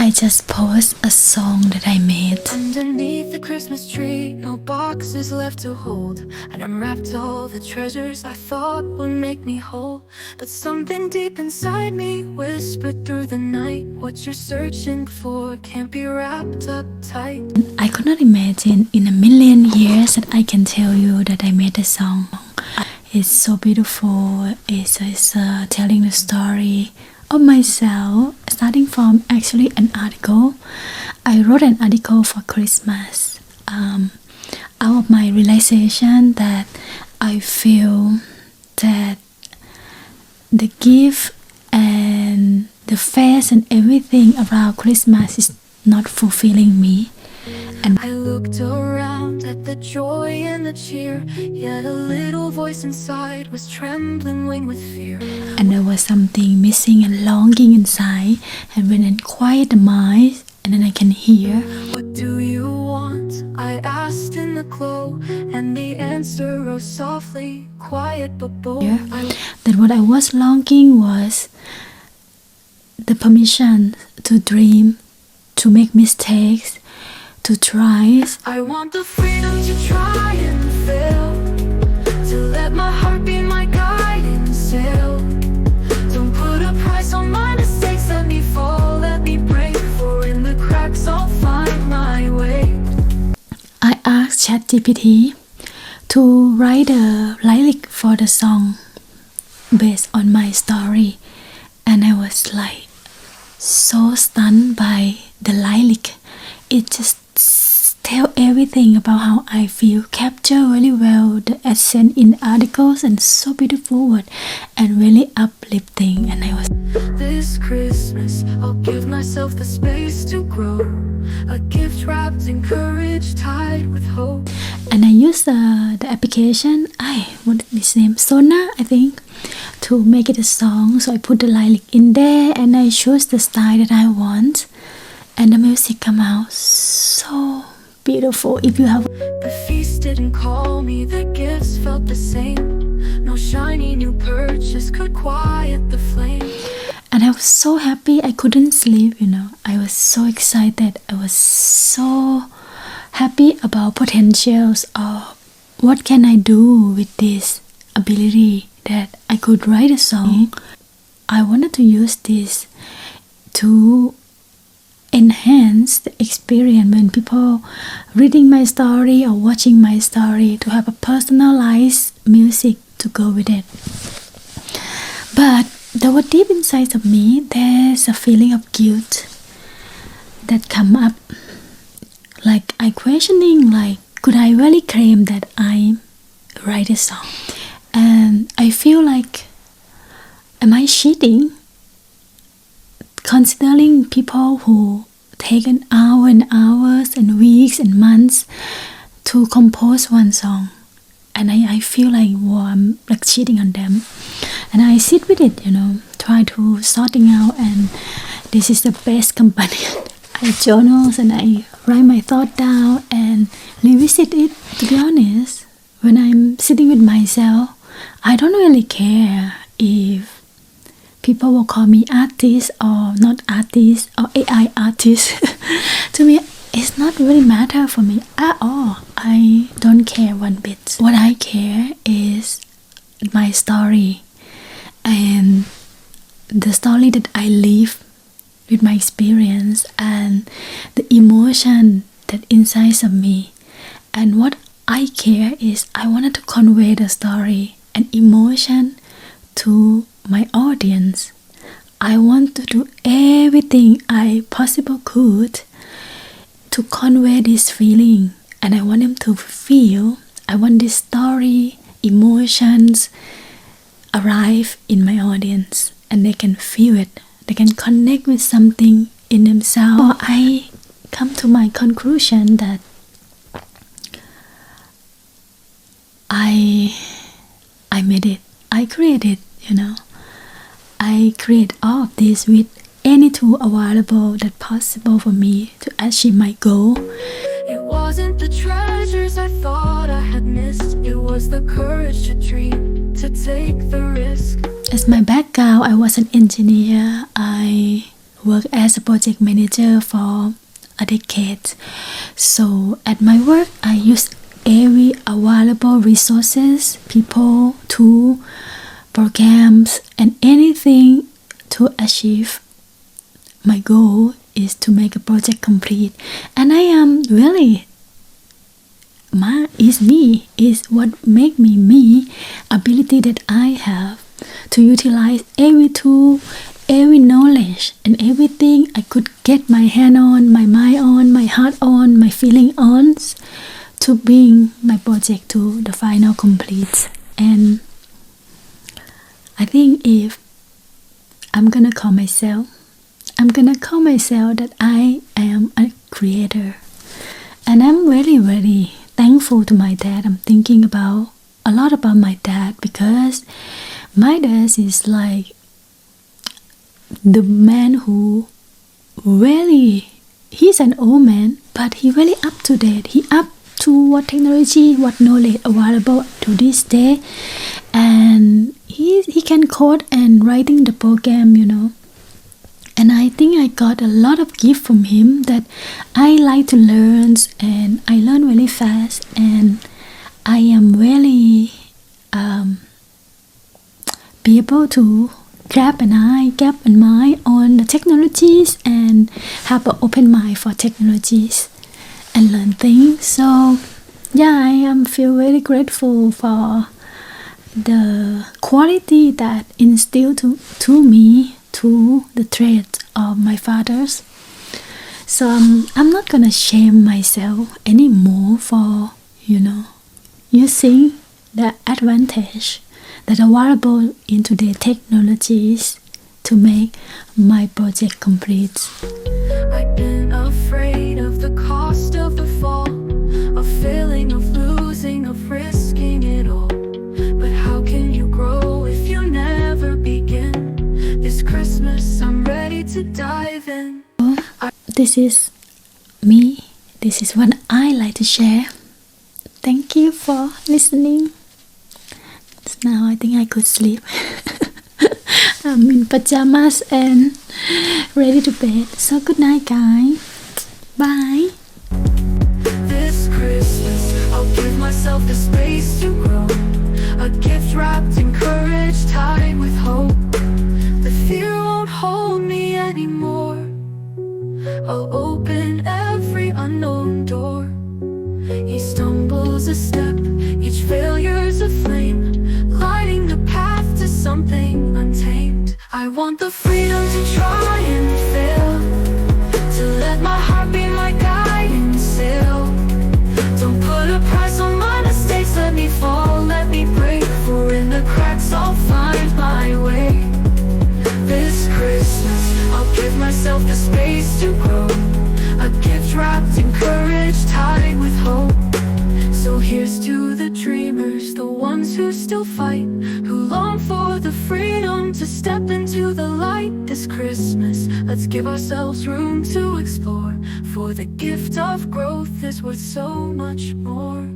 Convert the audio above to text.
I just post a song that I made. Underneath the Christmas tree, no boxes left to hold. And unwrapped all the treasures I thought would make me whole. But something deep inside me whispered through the night, what you're searching for can't be wrapped up tight. I could not imagine in a million years that I can tell you that I made a song. It's so beautiful. It's telling the story of myself, starting from actually an article. I wrote an article for Christmas out of my realization that I feel that the gift and the face and everything around Christmas is not fulfilling me. And I looked around at the joy and the cheer, yet a little voice inside was trembling with fear. And there was something missing and longing inside. And when I quiet the mind, and then I can hear, What do you want? I asked in the glow, and the answer rose softly, quiet but bold. that what I was longing was the permission to dream, to make mistakes, to try. I want the freedom to try and fail, to let my heart be my guiding sail. Don't put a price on my mistakes, let me fall, let me break, for in the cracks I'll find my way. I asked ChatGPT to write a lyric for the song based on my story, and I was like so stunned by the lyric. It just tell everything about how I feel, capture really well the accent in articles, and so beautiful word and really uplifting. And I was This Christmas I'll give myself the space to grow, a gift wrapped in courage, tied with hope. and I used the application, what is this name, Sona I think, to make it a song. So I put the lyric in there and I chose the style that I want, and the music come out so beautiful. If you have The feast didn't call me, the gifts felt the same. No shiny new purchase could quiet the flame. and I was so happy I couldn't sleep, I was so excited. I was so happy about potentials of what can I do with this ability that I could write a song. I wanted to use this to enhance the experience when people reading my story or watching my story, to have a personalized music to go with it. But there was deep inside of me, there's a feeling of guilt that come up. Like I questioning, like, could I really claim that I write a song? And I feel like, am I cheating? Considering people who take an hour and hours and weeks and months to compose one song, and I feel like, well, I'm like cheating on them. And I sit with it, try to sorting out, and this is the best companion. I journal and I write my thought down and revisit it. To be honest, when I'm sitting with myself, I don't really care if people will call me artist or not artist or AI artist. To me, it's not really matter for me at all. I don't care one bit. What I care is my story and the story that I live with my experience and the emotion that inside of me. And what I care is I wanted to convey the story and emotion to my audience. I want to do everything I possible could to convey this feeling, and I want them to feel. I want this story, emotions arrive in my audience, and they can feel it. They can connect with something in themselves. Or I come to my conclusion that I made it. I created, I create all of this with any tool available that possible for me to achieve my goal. It wasn't the treasures I thought I had missed, it was the courage to dream, to take the risk. As my background, I was an engineer. I worked as a project manager for a decade. So at my work, I use every available resources, people, tool, programs, and anything to achieve my goal is to make a project complete. And I am really is what make me ability that I have to utilize every tool, every knowledge, and everything I could get my hand on, my mind on, my heart on, my feeling on, to bring my project to the final complete. And I think if I'm gonna call myself that I am a creator. And I'm really thankful to my dad. I'm thinking about a lot about my dad, because my dad is like the man who really, he's an old man, but he really up to date. He up to what technology, what knowledge available to this day, and he can code and writing the program, And I think I got a lot of gift from him that I like to learn, and I learn really fast, and I am really be able to grab an mind on the technologies and have an open mind for technologies and learn things. So yeah, I am feel very grateful for the quality that instilled to me, to the traits of my fathers. So I'm not gonna shame myself anymore for using the advantage that are available in today's technologies to make my project complete. I've been afraid of the cost of the fall, a feeling of losing, of risking it all. But how can you grow if you never begin? This Christmas I'm ready to dive in. This is me. This is what I like to share. Thank you for listening. Now I think I could sleep. I'm in pajamas and ready to bed. So good night, guys. Bye. This Christmas I'll give myself the space to grow, a gift wrapped in courage, tied with hope. The fear won't hold me anymore. I'll open every unknown door. Each stumble's a step, each failure's a flame, lighting the path to something untamed. I want the freedom to try and fail, to let my heart be my guiding sail. Don't put a price on my mistakes, let me fall, let me break, for in the cracks I'll find my way. This Christmas I'll give myself the space to grow, a gift wrapped in courage, tied with hope. So here's to the dreamers, the ones who still fight, who long for the freedom to step into the light. This Christmas, let's give ourselves room to explore, for the gift of growth is worth so much more.